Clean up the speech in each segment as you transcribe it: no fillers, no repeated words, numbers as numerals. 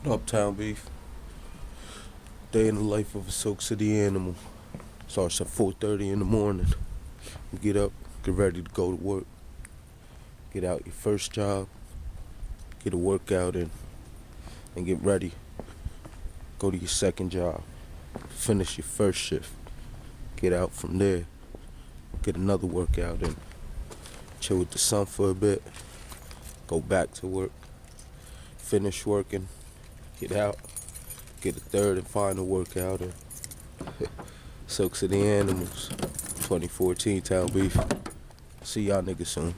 Uptown Beef. Day in the life of a Silk City animal. Starts at 4:30 in the morning. You get up, get ready to go to work. Get out your first job, get a workout in, and get ready. Go to your second job. Finish your first shift. Get out from there. Get another workout in. Chill with the sun for a bit. Go back to work. Finish working. Get out. Get a third and final workout in. Silk City Animals. 2014 Town Beef. See y'all niggas soon.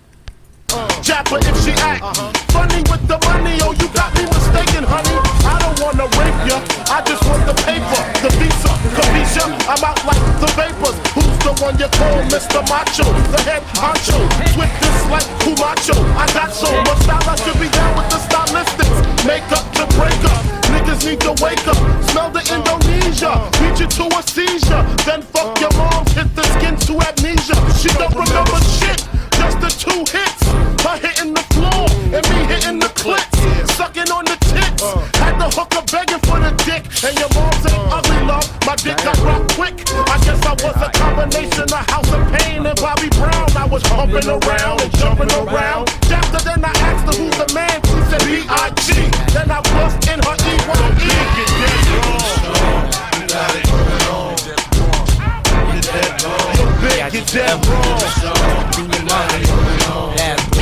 Japper if she act funny with the money, oh you got me mistaken, honey. I don't wanna rape ya, I just want the paper, the visa, Capisha. I'm out like the vapors. Who's the one you call Mr. Macho? The head honcho, swiftest like Kumacho. I got so much style, I should be down with the stylistics. Make up to break up, niggas need to wake up. Smell the Indonesia, beat you to a seizure. Then fuck your mom, hit the skin to amnesia. She don't remember shit, just the 2 hits. Her hitting the floor and me hitting the clits, sucking on the tits. Had the hooker begging for the dick, and your mom's ain't ugly, love. My dick got rocked quick. I guess I was a combination of House of Pain and Bobby Brown. I was pumping around and jumping around. After then I asked her who's the man. She said B.I.G. Then I bust in her E.Y.E. Get dead wrong. You got it wrong. Get dead wrong. Your bitch get dead wrong. Last